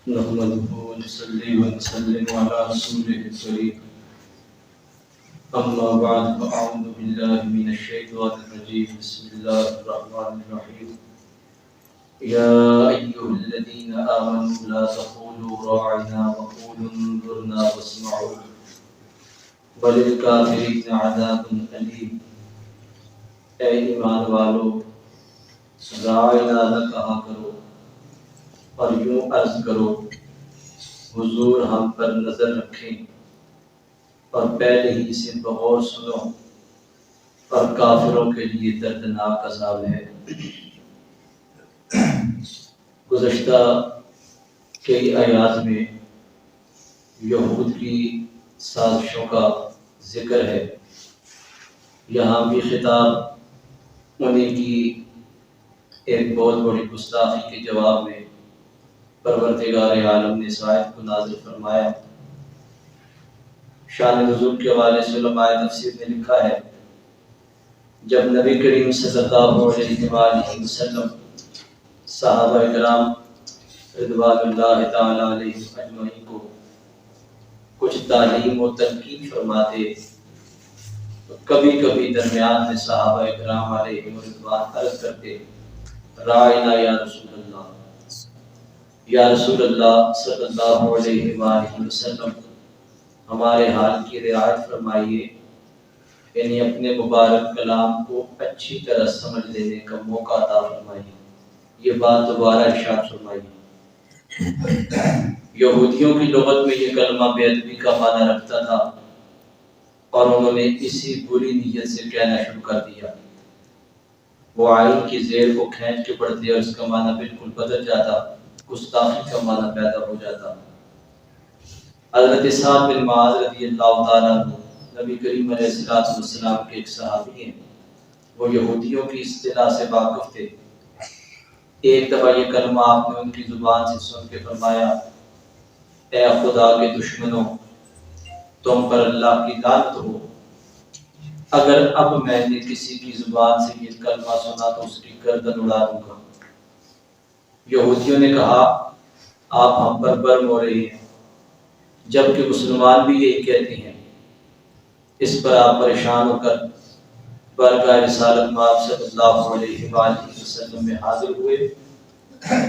نحمده ونصلي ونسلم على رسوله الكريم أما بعد فأعوذ بالله من الشيطان الرجيم بسم الله الرحمن الرحيم يا أيها الذين آمنوا لا تقولوا راعنا وقولوا انظرنا واسمعوا وللكافرين عذاب أليم۔ اے ایمان والو، راعنا نہ کہا کرو اور یوں عرض کرو حضور ہم پر نظر رکھیں، اور پہلے ہی سے بغور سنو، اور کافروں کے لیے دردناک عذاب ہے۔ گزشتہ کئی آیات میں یہود کی سازشوں کا ذکر ہے، یہاں بھی خطاب انہیں کی ایک بہت بڑی گستاخی کے جواب میں پروردگار عالم نے اس آیت کو نازل فرمایا۔ شان نزول کے حوالے سے علماء تفسیر نے لکھا ہے، جب نبی کریم صلی اللہ علیہ وآلہ وسلم صحابہ کرام رضوان اللہ تعالی علیہم اجمعین کو کچھ تعلیم و تنقید فرماتے، تو کبھی کبھی درمیان میں صحابہ کرام علیہم رضوان عرض کرتے، راعنا یا رسول اللہ، یا رسول اللہ صلی اللہ علیہ وآلہ وسلم ہمارے حال کی رعایت فرمائیے، یعنی اپنے مبارک کلام کو اچھی طرح سمجھ لینے کا موقع عطا فرمائیے، یہ بات دوبارہ ارشاد فرمائیے۔ یہودیوں کی لغت میں یہ کلمہ بے ادبی کا معنی رکھتا تھا، اور انہوں نے اسی بری نیت سے کہنا شروع کر دیا۔ وہ عین کی زیر کو کھینچ کے پڑھتے اور اس کا معنی بالکل بدل جاتا، گستاخی کا معنی پیدا ہو جاتا۔ حضرت سعد بن معاذ رضی اللہ تعالیٰ عنہ نبی کریم علیہ السلام کے ایک صحابی ہیں، وہ یہودیوں کی اصطلاح سے واقف تھے۔ ایک دفعہ یہ کلمہ آپ نے ان کی زبان سے سن کے فرمایا، اے خدا کے دشمنوں، تم پر اللہ کی لعنت ہو، اگر اب میں نے کسی کی زبان سے یہ کلمہ سنا تو اس کی گردن اڑا دوں گا۔ یہودیوں نے کہا، آپ ہم پر برم ہو رہے ہیں، جبکہ مسلمان بھی یہی کہتے ہیں۔ اس پر آپ پریشان ہو کر بارگاہ رسالت مآب صلی اللہ علیہ وآلہ وسلم میں حاضر ہوئے۔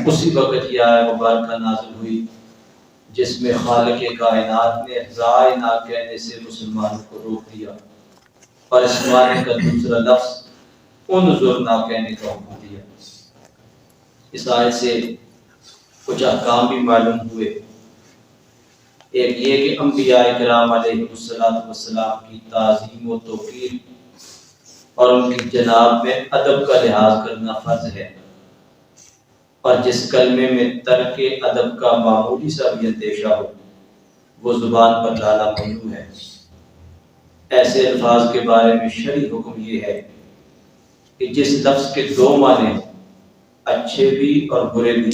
اسی وقت یہ آیت مبارکہ نازل ہوئی جس میں خالق کائنات نے راعنا کہنے سے مسلمانوں کو روک دیا، اور اس معنی کا دوسرا لفظ انظرنا کہنے کا حکم دیا۔ اس آیت سے کچھ احکام بھی معلوم ہوئے۔ ایک یہ کہ انبیاء کرام علیہ السلام کی تعظیم و توقیر اور ان کی جناب میں ادب کا لحاظ کرنا فرض ہے، اور جس کلمے میں ترک ادب کا معمولی سا بھی اندیشہ ہو وہ زبان پر لانا ممنوع ہے۔ ایسے الفاظ کے بارے میں شرعی حکم یہ ہے کہ جس لفظ کے دو معنی ہوں، اچھے بھی اور برے بھی،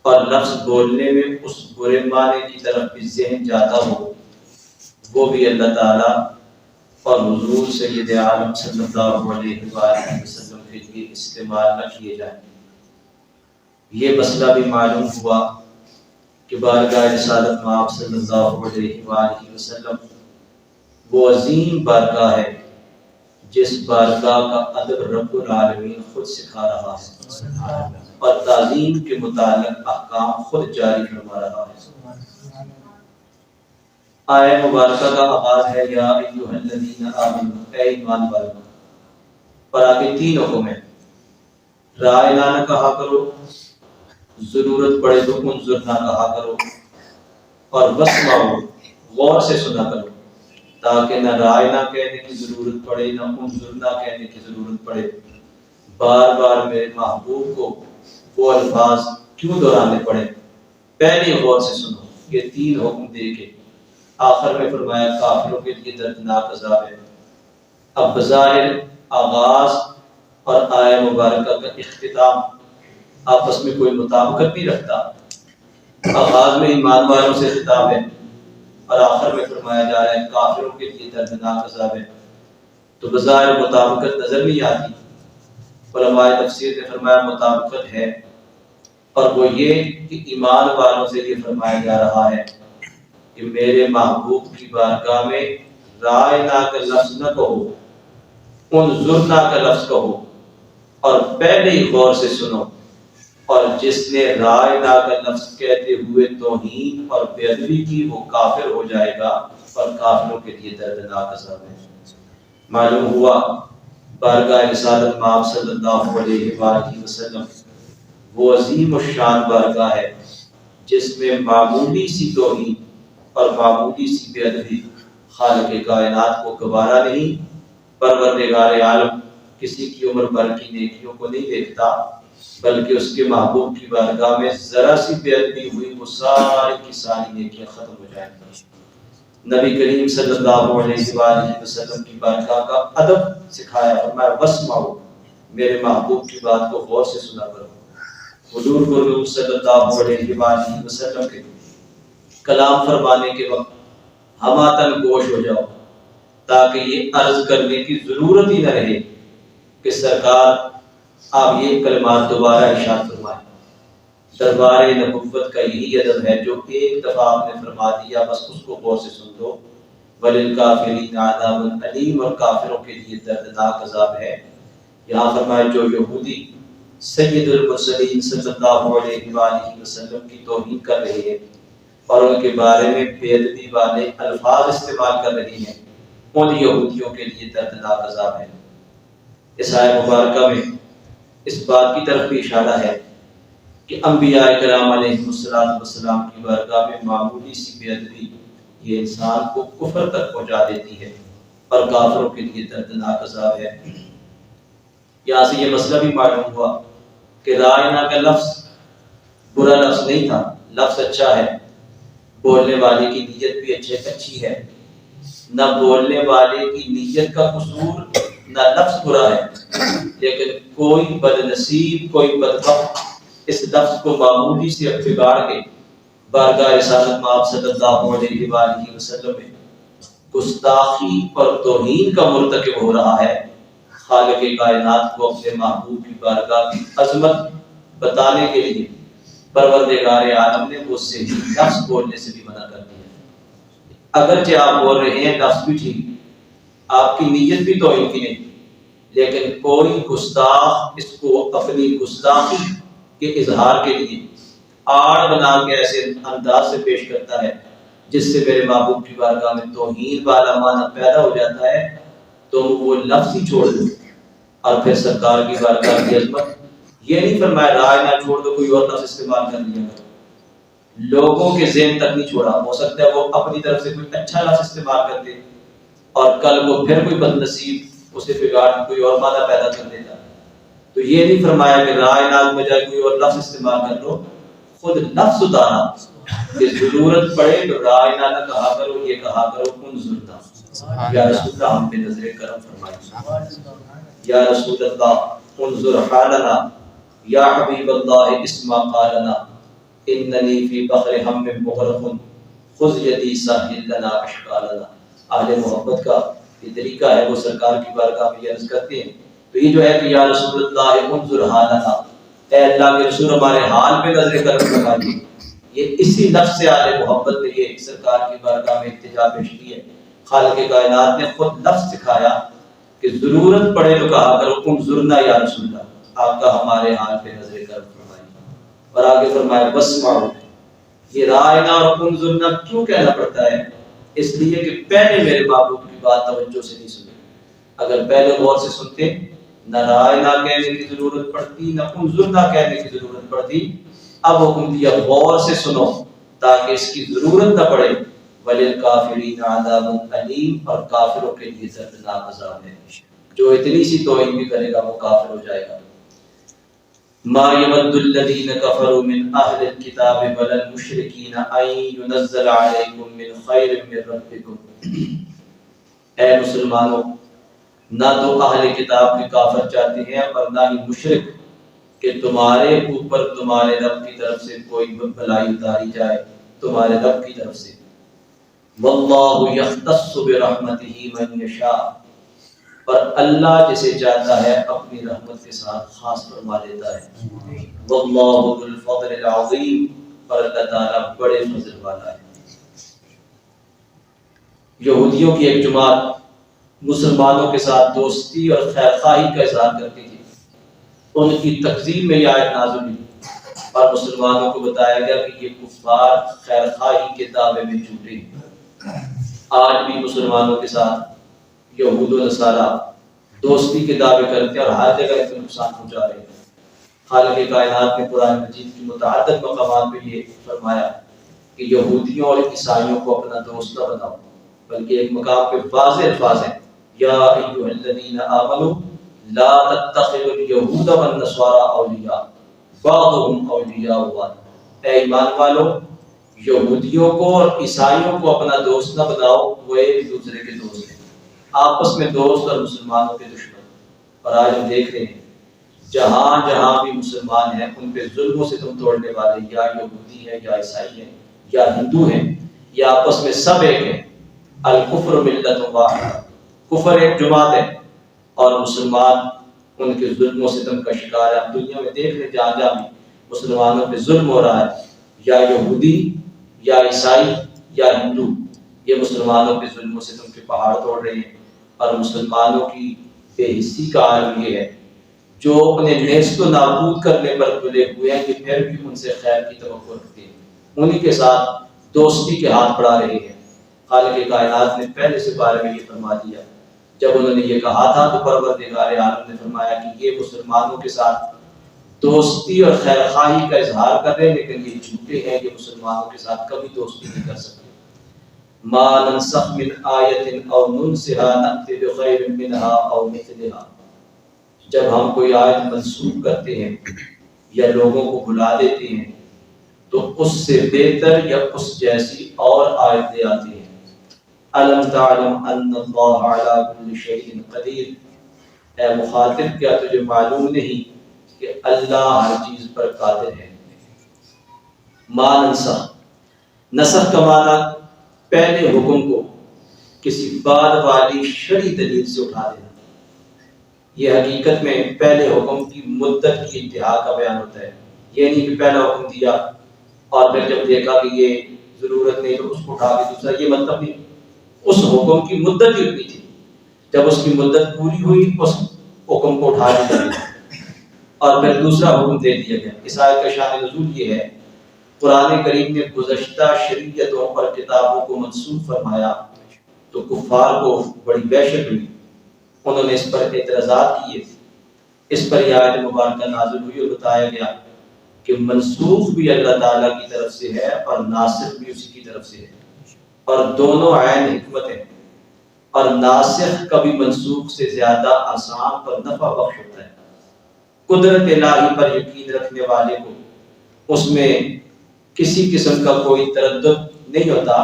اور لفظ بولنے میں اس برے معنی کی طرف بھی ذہن جاتا ہو، وہ بھی اللہ تعالیٰ اور حضور سید عالم صلی اللہ علیہ وآلہ وسلم کے لیے استعمال نہ کیے جائیں۔ یہ مسئلہ بھی معلوم ہوا کہ بارگاہ رسالت مآب صلی اللہ علیہ وآلہ وسلم وہ عظیم بارگاہ ہے جس بارگاہ کا ادب رب العالمین خود سکھا رہا ہے، اور تعظیم کے متعلق احکام خود جاری فرما رہا ہے۔ آیت مبارکہ کا آغاز ہے یا ایھا الذین آمنوا، اے ایمان والو، اور آگے تین حکم ہیں۔ راعنا نہ کہا کرو، ضرورت پڑے تو انظرنا کہا کرو، اور واسمعوا غور سے سنا کرو، تاکہ نہ راعنا کہنے کی ضرورت پڑے نہ انظرنا کہنے کی ضرورت پڑے۔ بار بار میرے محبوب کو وہ الفاظ کیوں دہرانے پڑے؟ پہلے غور سے سنو۔ یہ تین حکم دے کے آخر میں فرمایا کافروں کے لیے دردناک عذاب ہے۔ اب بظاہر آغاز اور آیت مبارکہ کا اختتام آپس میں کوئی مطابقت نہیں رکھتا۔ آغاز میں ایمان والوں سے خطاب ہے اور آخر میں فرمایا جا رہا ہے کافروں کے لیے دردناک عذاب ہے، تو بظاہر مطابقت نظر نہیں آتی۔ علماء تفسیر نے فرمایا مطابقت ہے، اور وہ یہ کہ ایمان والوں سے یہ فرمایا جا رہا ہے کہ میرے محبوب کی بارگاہ میں رائنا کا لفظ نہ کہو، انظرنا کا لفظ کہو، اور پہلے ہی غور سے سنو، اور جس نے رائنا کا لفظ کہتے ہوئے توہین اور بے ادبی کی وہ کافر ہو جائے گا، اور کافروں کے لیے دردناک عذاب ہے۔ معلوم ہوا بارگاہ رسالت مآب صلی اللہ علیہ وآلہ وسلم وہ عظیم الشان بارگاہ ہے جس میں معمولی سی توہین اور معمولی سی بے ادبی خالق کائنات کو گوارا نہیں۔ پروردگار عالم کسی کی عمر بھر کی نیکیوں کو نہیں دیکھتا، بلکہ اس کے محبوب کی بارگاہ میں ذرا سی بے ادبی ہوئی وہ ساری کی ساری نیکیاں ختم ہو جائیں گی۔ نبی کریم صلی اللہ علیہ وآلہ وسلم کی بارگاہ کا ادب سکھایا، فرمایا واسمعوا، میرے محبوب کی بات کو غور سے سنا کرو۔ حضور کو صلی اللہ علیہ وآلہ وسلم کے کلام فرمانے کے وقت ہماتن گوش ہو جاؤ، تاکہ یہ عرض کرنے کی ضرورت ہی نہ رہے کہ سرکار آپ یہ کلمات دوبارہ ارشاد فرمائیں۔ دربار نبوت کا یہی ادب ہے جو ایک دفعہ آپ نے فرما دیا بس اس کو غور سے سن دو۔ وَلِلْكَافِرِينَ عَذَابٌ أَلِيمٌ، اور کافروں کے لیے دردناک عذاب ہے۔ یہاں فرمایا جو یہودی سید المرسلین صلی اللہ علیہ وآلہ وسلم کی توہین کر رہے ہیں اور ان کے بارے میں بے ادبی والے الفاظ استعمال کر رہی ہیں، ان یہودیوں کے لیے دردناک عذاب ہے۔ اس آیت مبارکہ میں اس بات کی طرف بھی اشارہ ہے کہ انبیاء کرام علیہ السلام کی بارگاہ میں معمولی سی بے ادبی یہ انسان کو کفر تک پہنچا دیتی ہے اور کافروں کے لیے دردناک عذاب ہے۔ یہاں سے یہ مسئلہ بھی معلوم ہوا کہ رائنا کا لفظ برا لفظ نہیں تھا، لفظ اچھا ہے، بولنے والے کی نیت بھی اچھی ہے، نہ بولنے والے کی نیت کا قصور نہ لفظ برا ہے، لیکن کوئی بد نصیب کوئی بدبخت اس لفظ کو معمولی سے بگاڑ کے بارگاہ رسالت مآب صلی اللہ علیہ وآلہ وسلم میں گستاخی اور توہین کا مرتکب ہو رہا ہے۔ خالق کائنات کو اپنے محبوب کی بارگاہ کی عظمت بتانے کے لیے پروردگار عالم نے اس سے لفظ بولنے سے بھی منع کر دیا۔ اگرچہ آپ بول رہے ہیں لفظ بھی ٹھیک، آپ کی نیت بھی توہین کی نہیں، لیکن کوئی گستاخ اس کو اپنی گستاخی کے اظہار کے لیے آڑ بنا کے ایسے انداز سے پیش کرتا ہے جس سے میرے محبوب کی بارگاہ میں توہین والا معنی پیدا ہو جاتا ہے، تو وہ لفظ ہی چھوڑ دو اور پھر سرکار کی بارگاہ کی عظمت یہ نہیں فرمایا رائے نہ چھوڑ دو، کوئی اور لفظ استعمال کر لیا کرو۔ لوگوں کے ذہن تک نہیں چھوڑا، ہو سکتا ہے وہ اپنی طرف سے کوئی اچھا لفظ استعمال کر دے اور کل کو پھر کوئی بد نصیب اسے بگاڑ کوئی اور معنی پیدا کر دیتا، تو یہ نہیں فرمایا کہ رائے ناگ بجائے کوئی اور لفظ استعمال کر لو، خود لفظ اتارا کہ ضرورت پڑے تو رائے نہ کہا کرو، یہ کہا کرو انظرنا، یا رسول اللہ ہم پہ نظر کرم فرمائے، یا رسول اللہ انظر حالنا، یا حبیب اللہ اسمع قالنا، اننی فی بحر ہم مغرق خذ یدی ساحل لنا اشکالنا۔ اہل محبت کا یہ طریقہ ہے، وہ سرکار کی بارگاہ میں عرض کرتے ہیں، تو یہ جو ہے کہ یا رسول اللہ انظر حالنا، اے اللہ کے رسول ہمارے حال پہ نظر کرم فرمائیے، یہ اسی لفظ سے اہل محبت نے یہ سرکار کی بارگاہ میں التجا پیش کی ہے۔ خالق کائنات نے خود لفظ سکھایا کہ ضرورت پڑے تو کہا کرو انظرنا یا رسول اللہ، آپ کا ہمارے حال پہ نظر کرم فرمائیے، اور آگے فرمایا واسمعوا۔ یہ رائنا اور انظرنا کیوں کہنا پڑتا ہے؟ اس لیے کہ پہلے میرے محبوب کی بات توجہ سے نہیں سنی، اگر پہلے غور سے سنتے نہ رائنا کہنے کی ضرورت پڑتی نہ انظرنا کہنے کی ضرورت پڑتی۔ اب حکم دیا غور سے سنو تاکہ اس کی ضرورت نہ پڑے۔ وَلِلْكَافِرِينَ عَذَابٌ أَلِيمٌ، اور کافروں کے لیے دردناک عذاب ہے، جو اتنی سی توہین بھی کرے گا وہ کافر ہو جائے گا۔ مَا يَوَدُّ الَّذِينَ كَفَرُوا مِنْ أَهْلِ الْكِتَابِ وَلَا الْمُشْرِكِينَ أَن يُنَزَّلَ عَلَيْكُم مِّنْ خَيْرٍ مِّن رَّبِّكُمْ۔ اے مسلمانوں، نہ تو اہل کتاب کے کافر چاہتے ہیں اور نہ ہی مشرک کہ تمہارے اوپر تمہارے رب کی طرف سے کوئی بھلائی اتاری جائے، تمہارے رب کی طرف سے۔ واللہ یختص برحمتہ من یشاء، اور اللہ جسے چاہتا ہے اپنی رحمت کے ساتھ خاص فرما دیتا ہے۔ واللہ ذو الفضل العظیم، اور اللہ تعالیٰ بڑے فضل والا ہے۔ یہودیوں کی ایک جماعت مسلمانوں کے ساتھ دوستی اور خیر خواہی کا اظہار کرتی تھی، ان کی تقسیم میں یہ آیت نازل ہوئی اور مسلمانوں کو بتایا گیا کہ یہ کفار خیر خواہی کے دعوے میں جھوٹے ہیں۔ آج بھی مسلمانوں کے ساتھ یہود و نصارہ دوستی کے دعوے کرتے ہیں اور ہر جگہ ان کو نقصان پہنچا رہے ہیں۔ خالق کائنات نے قرآن مجید کی متعدد مقامات پہ یہ فرمایا کہ یہودیوں اور عیسائیوں کو اپنا دوست نہ بناؤ، بلکہ ایک مقام پہ واضح الفاظ ہیں، یا ایھا الذین آمنوا لا تتخذوا اليہود والنصارى اولیاء بعضهم اولیاء بعض۔ اے ایمان والو، یہودیوں کو اور عیسائیوں کو اپنا دوست نہ بناؤ، وہ ایک دوسرے کے دوست ہیں، آپس میں دوست اور مسلمانوں کے دشمن۔ اور آج ہم دیکھ رہے ہیں جہاں جہاں بھی مسلمان ہیں ان پہ ظلم و ستم توڑنے والے یا یہودی ہیں یا عیسائی ہیں یا ہندو ہیں یا آپس میں سب ایک ہیں۔ الکفر ملت واحدہ، کفر ایک جماعت ہے اور مسلمان ان کے ظلم و ستم کا شکار ہے۔ ہم دنیا میں دیکھ رہے ہیں جہاں جہاں بھی مسلمانوں پہ ظلم ہو رہا ہے، یا یہودی یا عیسائی یا ہندو یہ مسلمانوں پہ ظلم و ستم کے پہاڑ توڑ رہے ہیں، اور مسلمانوں کی بے حسی کا عالم یہ ہے جو اپنے نیست و نابود کرنے پر تلے ہوئے ہیں کہ پھر بھی ان سے خیر کی توقع رکھتے ہیں، انہی کے ساتھ دوستی کے ہاتھ بڑھا رہے ہیں۔ خالق کائنات نے پہلے سے بارے میں یہ فرما دیا، جب انہوں نے یہ کہا تھا تو پروردگار عالم نے فرمایا کہ یہ مسلمانوں کے ساتھ دوستی اور خیر خواہی کا اظہار کر رہے ہیں، لیکن یہ جھوٹے ہیں، یہ مسلمانوں کے ساتھ کبھی دوستی نہیں کر سکتے۔ ما ننسخ من آیت او ننسها نأتی بخیر منها او مثلها، جب ہم کوئی آیت منسوخ کرتے ہیں یا لوگوں کو بھلا دیتے ہیں تو اس سے بہتر یا اس جیسی اور آیت لے آتے ہیں۔ الم تعلم ان اللہ علی کل شیء قدیر، اے مخاطب کیا تجھے معلوم نہیں کہ اللہ ہر چیز پر قادر ہے۔ ما ننسخ، نسخ کا معنی پہلے حکم کو کسی بعد والی شرعی دلیل سے اٹھا دینا۔ یہ حقیقت میں پہلے حکم کی مدت کی انتہا کا بیان ہوتا ہے، یہ نہیں کہ پہلا حکم دیا اور پھر جب دیکھا کہ یہ ضرورت نہیں تو اس کو اٹھا کے دوسرا، یہ مطلب نہیں۔ اس حکم کی مدت ہی اتنی تھی، جب اس کی مدت پوری ہوئی اس حکم کو اٹھا دیا گیا اور پھر دوسرا حکم دے دیا گیا۔ اس آیت کا شان نزول یہ ہے، قرآن کریم نے گزشتہ شریعتوں اور کتابوں کو منسوخ فرمایا تو کفار کو بڑی وحشت ہوئی، انہوں نے اس پر اعتراضات کیے۔ اس پر یہ آیت مبارکہ نازل ہوئی اور بتایا گیا کہ منسوخ بھی اللہ تعالیٰ کی طرف سے ہے اور ناسخ بھی اسی کی طرف سے ہے، اور دونوں عین حکمت ہیں، اور ناسخ کبھی منسوخ سے زیادہ آسان اور نفع بخش ہوتا ہے۔ قدرت الہی پر یقین رکھنے والے کو اس میں کسی قسم کا کوئی تردد نہیں ہوتا۔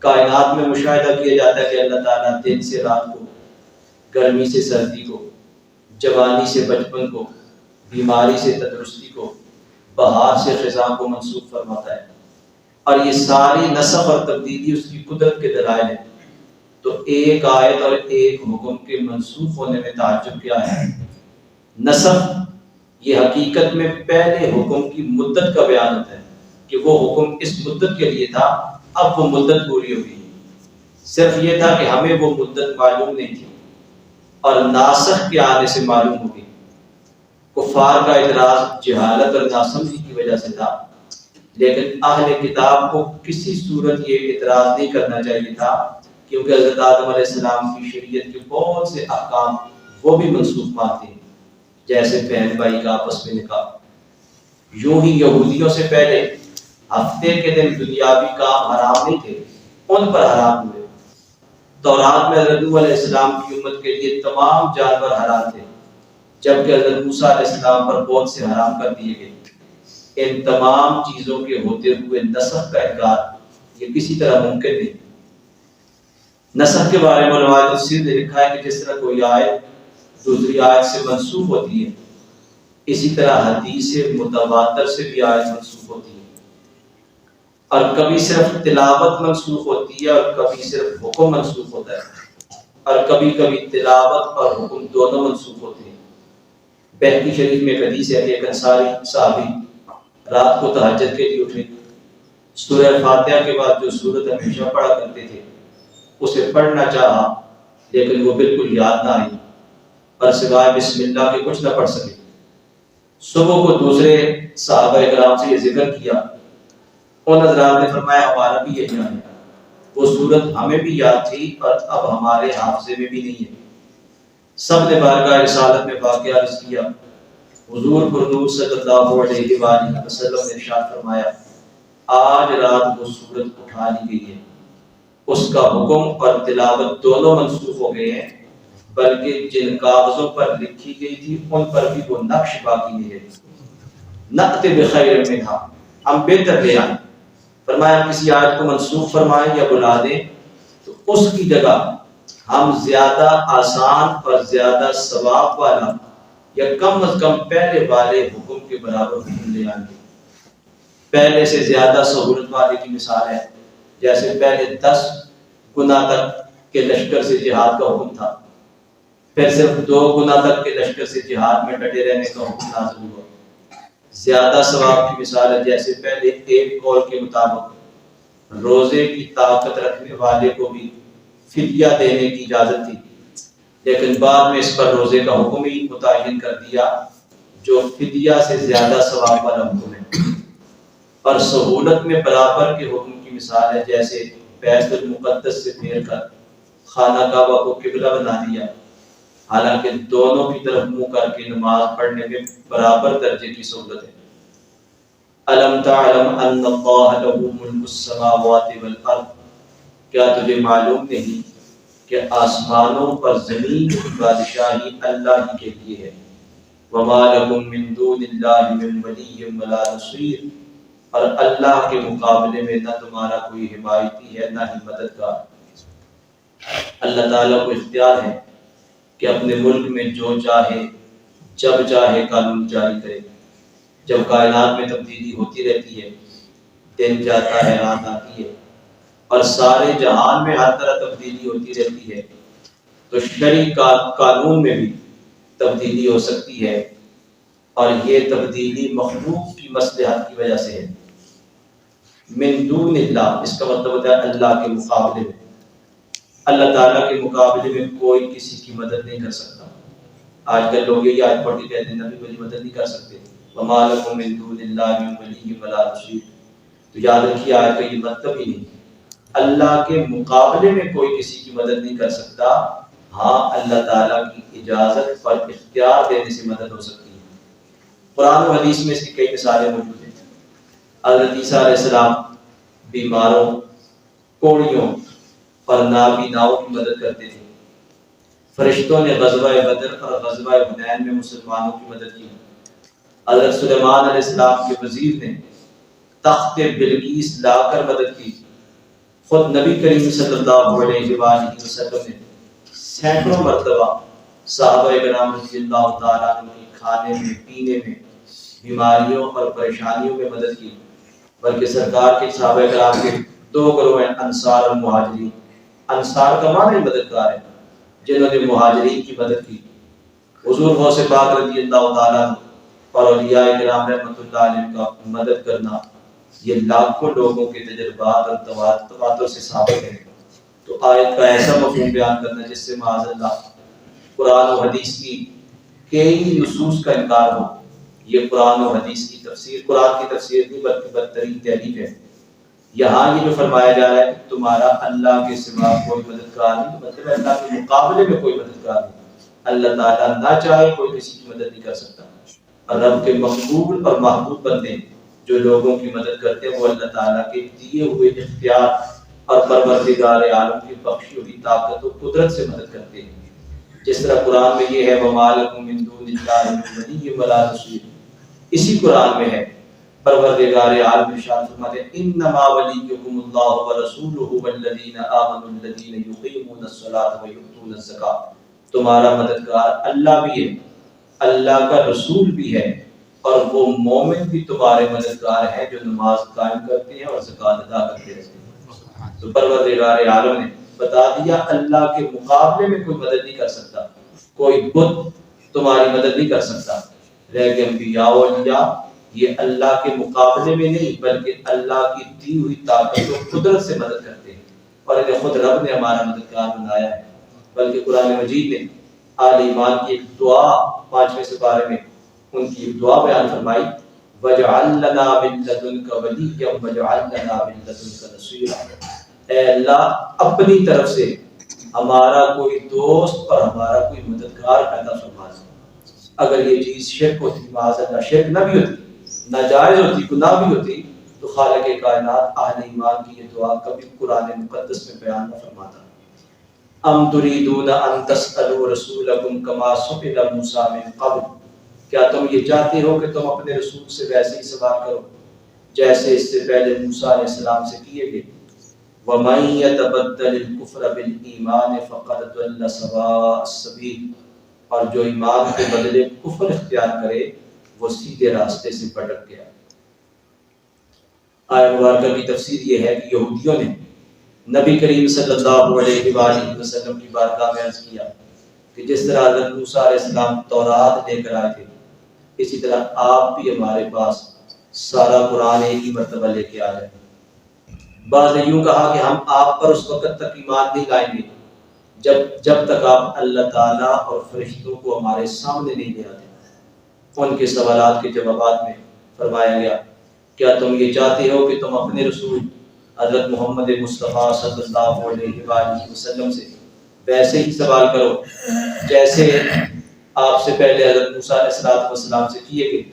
کائنات میں مشاہدہ کیا جاتا ہے کہ اللہ تعالیٰ دن سے رات کو، گرمی سے سردی کو، جوانی سے بچپن کو، بیماری سے تندرستی کو، بہار سے خزاں کو منسوخ فرماتا ہے، اور یہ ساری نسخ اور تبدیلی اس کی قدرت کے دلائل ہیں۔ تو ایک آیت اور ایک حکم کے منسوخ ہونے میں تعجب کیا ہے؟ نسخ یہ حقیقت میں پہلے حکم کی مدت کا بیان ہوتا ہے کہ وہ حکم اس مدت کے لیے تھا، اب وہ مدت پوری ہو گئی، صرف یہ تھا کہ ہمیں وہ مدت معلوم نہیں تھی اور ناسخ کے آنے سے معلوم ہو گئی۔ کفار کا اعتراض جہالت اور ناسمجھی کی وجہ سے تھا، لیکن اہل کتاب کو کسی صورت یہ اعتراض نہیں کرنا چاہیے تھا، کیونکہ حضرت آدم علیہ السلام کی شریعت کے بہت سے احکام وہ بھی منسوخ مانتے ہیں، جیسے بہن بھائی کا آپس میں نکاح۔ یوں ہی یہودیوں سے پہلے ہفتے کے دن دنیاوی کام حرام نہیں تھے، ان پر حرام ہوئے۔ تورات میں حضرت نوح علیہ السلام کی امت کے لیے تمام جانور حلال تھے، جبکہ حضرت موسیٰ علیہ السلام پر بہت سے حرام کر دیے گئے۔ ان تمام چیزوں کے ہوتے ہوئے نسخ کا انکار یہ کسی طرح ممکن نہیں۔ نسخ کے بارے میں علماء تفسیر نے لکھا ہے کہ جس طرح کوئی آیت دوسری آیت سے منسوخ ہوتی ہے، اسی طرح حدیث متواتر سے بھی آیت منسوخ ہوتی ہے، اور کبھی صرف تلاوت منسوخ ہوتی ہے اور کبھی صرف حکم منسوخ ہوتا ہے۔ اور کبھی کبھی تلاوت اور حکم دونوں منسوخ ہوتے ہیں۔ بہقی شریف میں ایک حدیث ہے کہ ایک انصاری صحابی رات کو تہجد کے لیے اٹھے، سورہ فاتحہ کے بعد جو سورت ہمیشہ پڑھا کرتے تھے اسے پڑھنا چاہا، لیکن وہ بالکل یاد نہ آئی اور سوائے بسم اللہ کے کچھ نہ پڑھ سکے۔ صبح کو دوسرے صحابہ کرام سے یہ ذکر کیا، ان حضرات نے فرمایا ہمارا بھی یہی حال ہے، وہ صورت ہمیں بھی یاد تھی اور اب ہمارے حافظے میں بھی نہیں ہے۔ سب نے بارگاہ رسالت میں واقعہ عرض کیا، حضور پرنور صلی اللہ علیہ وآلہ وسلم نے ارشاد فرمایا آج رات وہ صورت اٹھا لی گئی ہے، اس کا حکم اور تلاوت دونوں منسوخ ہو گئے ہیں، بلکہ جن کاغذوں پر لکھی گئی تھی ان پر بھی وہ نقش باقی نہیں ہے۔ نقط بخیر منہا، ہم بہتر لے آئیں۔ فرمایا کسی آیت کو منسوخ فرمائیں یا بلا دیں تو اس کی جگہ ہم زیادہ آسان اور زیادہ ثواب والا یا کم از کم پہلے والے حکم کے برابر حکم لے آئیں گے۔ پہلے سے زیادہ سہولت والے کی مثال ہے، جیسے پہلے 10 گنا تک کے لشکر سے جہاد کا حکم تھا، پھر صرف 2 گنا تک کے لشکر سے جہاد میں ڈٹے رہنے کا حکم نازل ہوا۔ زیادہ ثواب کی مثال ہے، جیسے پہلے ایک قول کے مطابق روزے کی طاقت رکھنے والے کو بھی فدیہ دینے کی اجازت تھی، لیکن بعد میں اس پر روزے کا حکم ہی متعین کر دیا، جو فدیہ سے زیادہ ثواب والا حکم ہے۔ اور سہولت میں برابر کے حکم کی مثال ہے، جیسے بیت المقدس سے پھیر کر خانہ کعبہ کو قبلہ بنا دیا، حالانکہ دونوں کی طرف منہ کر کے نماز پڑھنے میں برابر درجے کی سہولت ہے۔ الم تعلم ان اللہ لہ ملک السماوات والارض، کیا تجھے معلوم نہیں کہ آسمانوں پر زمین کی بادشاہی اللہ ہی کے لیے ہے۔ وما لکم من دون اللہ من ولی ولا نصیر، اور اللہ کے مقابلے میں نہ تمہارا کوئی حمایتی ہے نہ ہی مددگار۔ اللہ تعالیٰ کو اختیار ہے کہ اپنے ملک میں جو چاہے جب چاہے قانون جاری کرے۔ جب کائنات میں تبدیلی ہوتی رہتی ہے، دن جاتا ہے رات آتی ہے، اور سارے جہان میں ہر طرح تبدیلی ہوتی رہتی ہے، تو شرعی قانون میں بھی تبدیلی ہو سکتی ہے، اور یہ تبدیلی مخلوق کی مصلحت کی وجہ سے ہے۔ من دون اللہ، اس کا مطلب ہوتا ہے اللہ کے مقابلے میں۔ اللہ تعالیٰ کے مقابلے میں کوئی کسی کی مدد نہیں کر سکتا۔ آج کل لوگ یہ آیت پڑھ کے کہتے ہیں نبی میری مدد نہیں کر سکتے، وما لکم من دون اللہ من ولی ولا نصیر، تو یاد رکھیے آیت کا یہ مطلب ہی نہیں، اللہ کے مقابلے میں کوئی کسی کی مدد نہیں کر سکتا، ہاں اللہ تعالیٰ کی اجازت پر اختیار دینے سے مدد ہو سکتی ہے۔ قرآن و حدیث میں اس کی کئی مثالیں موجود ہیں۔ حضرت عیسیٰ علیہ السلام بیماروں، کوڑیوں اور نابیناؤں کی مدد کرتے تھے۔ فرشتوں نے غزوہ بدر اور غزوہ حنین میں مسلمانوں کی مدد کی۔ حضرت سلیمان علیہ السلام کے وزیر نے تخت بلقیس لا کر مدد کی۔ خود نبی کریم صلی اللہ علیہ وآلہ وسلم نے سینکڑوں مرتبہ صحابہ کرام رضی اللہ تعالیٰ عنہ کی کھانے میں، پینے میں، بیماریوں اور پریشانیوں میں مدد کی۔ بلکہ سرکار کے صحابہ کرام کے 2 گروہ ہیں، انصار اور مہاجرین۔ انصار کا معنی مددگار ہے، جنہوں نے مہاجرین کی مدد کی۔ حضور غوث پاک رضی اللہ تعالیٰ عنہ اور اولیاء کرام رحمۃ اللہ علیہ کا مدد کرنا، یہ لاکھوں لوگوں کے تجربات اور تواتر سے ثابت ہے۔ تو آیت کا ایسا مفہوم بیان کرنا جس سے معاذ اللہ قرآن و حدیث کی کئی نصوص کا انکار ہو، یہ قرآن و حدیث کی تفسیر، قرآن کی تفسیر نہیں بلکہ بدترین تحریف ہے۔ یہاں یہ جو فرمایا جا رہا ہے کہ تمہارا اللہ کے سوا کوئی مددگار نہیں، تو مطلب اللہ کے مقابلے میں کوئی مددگار نہیں۔ اللہ تعالیٰ نہ چاہے کوئی کسی کی مدد نہیں کر سکتا، اور رب کے مقبول اور محبوب بندے جو لوگوں کی مدد کرتے ہیں وہ اللہ تعالیٰ کے دیے ہوئے اختیار اور پروردگار عالم کی بخشی ہوئی طاقت و قدرت سے مدد کرتے ہیں۔ جس طرح قرآن میں یہ ہے وَمَا لَكُم مِّن دُونِ اللَّهِ مِن وَلِيٍّ وَلَا نَصِيرٍ، اسی قرآن میں ہے پروردگار عالم ارشاد فرماتے ہیں انما ولیکم اللہ ورسولہ والذین آمنوا الذین یقیمون الصلاۃ ویؤتون الزکاۃ، تمہارا مددگار اللہ بھی ہے، اللہ کا رسول بھی ہے، اور وہ مومن بھی تمہارے مددگار ہیں جو نماز قائم کرتے ہیں اور زکوٰۃ ادا کرتے رہتے ہیں۔ تو پروردگار عالم نے بتا دیا اللہ کے مقابلے میں کوئی مدد نہیں کر سکتا، کوئی بت تمہاری مدد نہیں کر سکتا۔ رہ گئے انبیاء و اولیاء، یہ اللہ کے مقابلے میں نہیں بلکہ اللہ کی دی ہوئی طاقت و قدرت سے مدد کرتے ہیں، اور انہیں خود رب نے ہمارا مددگار بنایا ہے۔ بلکہ قرآن مجید نے آل ایمان کی ایک دعا 5ویں سپارے میں ان کی ایک دعا بیان فرمائی، وَجْعَلْ لَنَا مِن لَّدُنْكَ وَلِيًّا وَاجْعَلْ لَنَا مِن لَّدُنْكَ نَصِيرًا، اے اللہ اپنی طرف سے ہمارا کوئی دوست اور ہمارا کوئی مددگار پیدا فرما دے۔ اگر یہ چیز شرک ہوتی، معاذ اللہ شرک نہ بھی ہوتی، ناجائز ہوتی، گناہ بھی ہوتی، تو خالق کائنات اہل ایمان کی یہ دعا کبھی قرآن مقدس میں بیان نہ فرماتا۔ ام تريدون ان تسألوا رسولكم كما سئل موسى من قبل، کیا تم یہ چاہتے ہو کہ تم اپنے رسول سے ویسے ہی سوال کرو جیسے اس سے پہلے موسیٰ علیہ السلام سے کیے گئے؟ وَمَن يَتَبَدَّلِ الْكُفْرَ بِالْإِيمَانِ فَقَدْ ضَلَّ سَوَاءَ السَّبِيلِ، اور جو ایمان کے بدلے کفر اختیار کرے وہ سیدھے راستے سے بھٹک گیا۔ آیت مبارکہ کی تفسیر یہ ہے کہ یہودیوں نے نبی کریم صلی اللہ علیہ وآلہ وسلم کی بارگاہ میں عرض کیا کہ جس طرح حضرت موسیٰ علیہ السلام تورات لے کر آئے تھے، اسی طرح آپ بھی ہمارے پاس سارا قرآن ایک ہی مرتبہ لے کے آ جائیں۔ بعض نے یوں کہا کہ ہم آپ پر اس وقت تک ایمان نہیں لائیں گے جب تک آپ اللہ تعالیٰ اور فرشتوں کو ہمارے سامنے نہیں لے آتے۔ ان کے سوالات کے جوابات میں فرمایا گیا، کیا تم یہ چاہتے ہو کہ تم اپنے رسول حضرت محمد مصطفیٰ صلی اللہ علیہ وآلہ وسلم سے ویسے ہی سوال کرو جیسے آپ سے پہلے حضرت موسیٰ علیہ السلام سے کیے گئے؟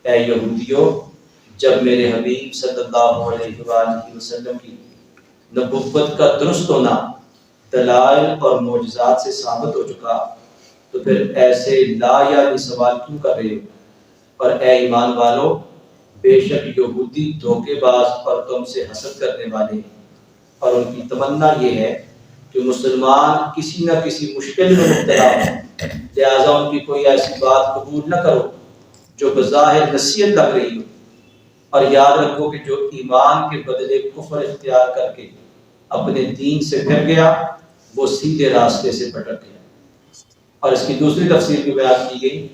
اے یہودیو، جب میرے حبیب صلی اللہ علیہ وآلہ وسلم کی نبوت کا درست ہونا دلائل اور معجزات سے ثابت ہو چکا، تو پھر ایسے لا یعنی سوال کیوں کر رہے ہو؟ اور اے ایمان والو، بے شک یہودی دھوکے باز اور تم سے حسد کرنے والے ہیں، اور ان کی تمنا یہ ہے کہ مسلمان کسی نہ کسی مشکل میں مبتلا ہو، لہٰذا ان کی کوئی ایسی بات قبول نہ کرو جو بظاہر نصیحت لگ رہی ہو، اور یاد رکھو کہ جو ایمان کے بدلے کفر اختیار کر کے اپنے دین سے پھر گیا وہ سیدھے راستے سے بھٹک گیا۔ اور اس کی دوسری تفسیر بھی بیان کی گئی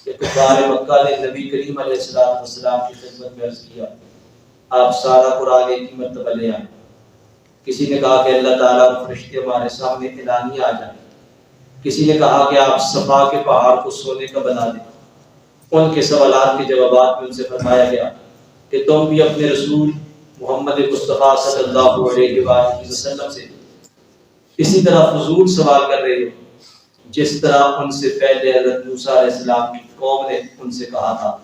کہ کفار مکہ نے نبی کریم علیہ السلام کی خدمت میں عرض کیا، آپ سارا قرآن ایک ہی مرتبہ لے آئیں۔ کسی نے کہا کہ اللہ تعالیٰ اور فرشتے ہمارے سامنے اعلانیہ آ جائیں، کسی نے کہا کہ آپ صفا کے پہاڑ کو سونے کا بنا دیں۔ ان کے سوالات کے جوابات میں ان سے فرمایا گیا کہ تم بھی اپنے رسول محمد مصطفیٰ صلی اللہ علیہ وآلہ وسلم سے اسی طرح فضول سوال کر رہے ہو جس طرح ان سے پہلے حضرت موسیٰ علیہ السلام کی قوم نے ان سے کہا تھا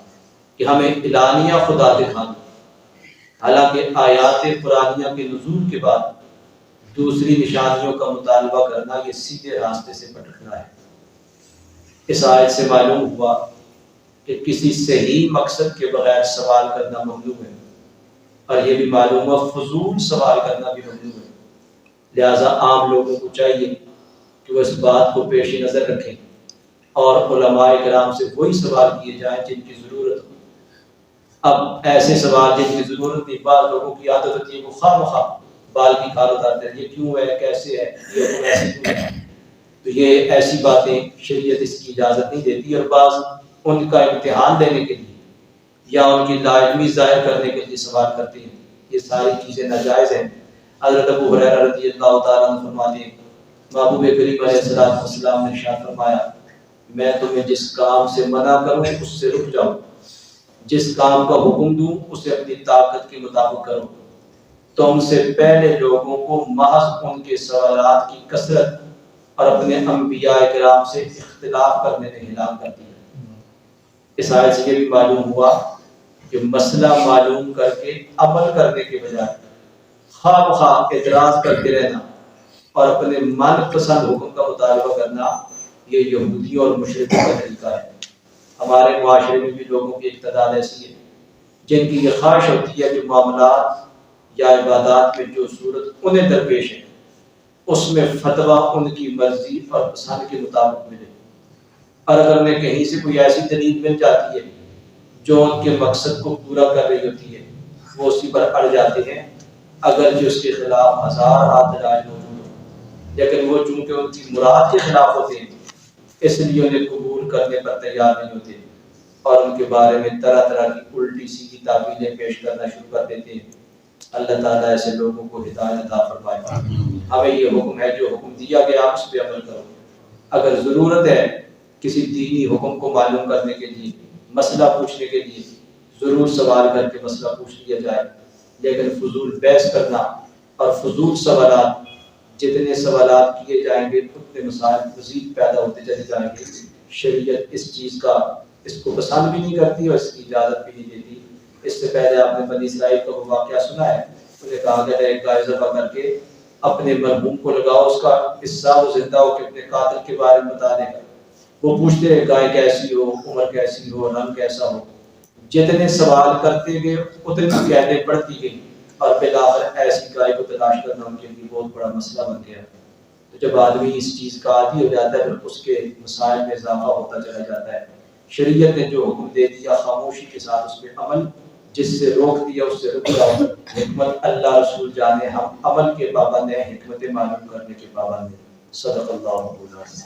کہ ہمیں اعلانیہ خدا دکھا دو۔ حالانکہ آیات قرآنیہ کے نزول کے بعد دوسری نشانیوں کا مطالبہ کرنا یہ سیدھے راستے سے بھٹکنا ہے۔ اس آیت سے معلوم ہوا کہ کسی صحیح مقصد کے بغیر سوال کرنا ممنوع ہے، اور یہ بھی معلوم ہوا فضول سوال کرنا بھی ممنوع ہے۔ لہٰذا عام لوگوں کو چاہیے کہ وہ اس بات کو پیش نظر رکھیں اور علماء کرام سے وہی سوال کیے جائیں جن کی ضرورت ہو۔ اب ایسے سوال جن کی ضرورت نہیں، بعض لوگوں کی عادت ہوتی ہے وہ خواہ مخواہ بال کی کھال اتارتے ہیں، یہ کیوں ہے، کیسے ہے، یہ ایسے کیوں ہے۔ تو یہ ایسی باتیں شریعت اس کی اجازت نہیں دیتی، اور بعض ان کا امتحان دینے کے لیے یا ان کی لا علمی ظاہر کرنے کے لیے سوال کرتے ہیں۔ یہ ساری چیزیں ناجائز ہیں۔ حضرت ابو ہریرہ رضی اللہ تعالیٰ عنہ فرماتے ہیں، محبوب کریم علیہ السلام نے ارشاد فرمایا، میں تمہیں جس کام سے منع کروں اس سے رک جاؤ، جس کام کا حکم دوں اسے اپنی طاقت کے مطابق کرو۔ تم سے پہلے لوگوں کو محض ان کے سوالات کی کثرت اور اپنے انبیاء کرام سے اختلاف کرنے نے ہلاک کر دیا۔ اس آیت سے یہ بھی معلوم ہوا کہ مسئلہ معلوم کر کے عمل کرنے کے بجائے خواہ مخواہ اعتراض کرتے رہنا اور اپنے من پسند حکم کا مطالبہ کرنا یہ یہودیوں اور مشرکوں کا طریقہ ہے۔ ہمارے معاشرے میں بھی لوگوں کی ایک تعداد ایسی ہے جن کی یہ خواہش ہوتی ہے کہ معاملات یا عبادات میں جو صورت انہیں درپیش ہے اس میں فتویٰ ان کی مرضی اور پسند کے مطابق ملے، اور اگر انہیں کہیں سے کوئی ایسی دلیل مل جاتی ہے جو ان کے مقصد کو پورا کر رہی ہوتی ہے وہ اسی پر اڑ جاتے ہیں، اگر جو اس کے خلاف ہزار دلائل موجود ہو۔ لیکن وہ چونکہ ان کی مراد کے خلاف ہوتے ہیں اس لیے انہیں قبول کرنے پر تیار نہیں ہوتے اور ان کے بارے میں طرح طرح کی الٹی سیدھی تعویلیں پیش کرنا شروع کر دیتے ہیں۔ اللہ تعالیٰ ایسے لوگوں کو ہدایت عطا فرمائے۔ ہمیں یہ حکم ہے، جو حکم دیا گیا اس پہ عمل کرو۔ اگر ضرورت ہے کسی دینی حکم کو معلوم کرنے کے لیے، مسئلہ پوچھنے کے لیے، ضرور سوال کر کے مسئلہ پوچھ لیا جائے، لیکن فضول بحث کرنا اور فضول سوالات، جتنے سوالات کیے جائیں گے اتنے مسائل مزید پیدا ہوتے چلے جائیں گے۔ شریعت اس چیز کا اس کو پسند بھی نہیں کرتی اور اس کی اجازت بھی نہیں دیتی۔ اس سے پہلے آپ نے بنی اسرائیل کا وہ واقعہ سنا ہے، انہیں کہا گیا ایک گائے ذبح کر کے اپنے مرحوم کو لگاؤ، اس کا حصہ وہ زندہ ہو کے اپنے قاتل کے بارے میں بتا دے گا۔ وہ پوچھتے ہیں گائے کیسی ہو، عمر کیسی ہو، رنگ کیسا ہو، جتنے سوال کرتے گئے اتنی قیدیں بڑھتی گئی اور بالآخر ایسی گائے کو تلاش کرنا ان کے لیے بہت بڑا مسئلہ بن گیا۔ تو جب آدمی اس چیز کا عادی ہو جاتا ہے پھر اس کے مسائل میں اضافہ ہوتا چلا جاتا ہے۔ شریعت نے جو حکم دے دیا خاموشی کے ساتھ اس پہ عمل، جس سے روک دیا اس سے رک جاؤ۔ حکمت اللہ رسول جانے، ہم عمل کے پابند ہیں، حکمت معلوم کرنے کے پابند ہیں۔ صدق اللہ مولانا۔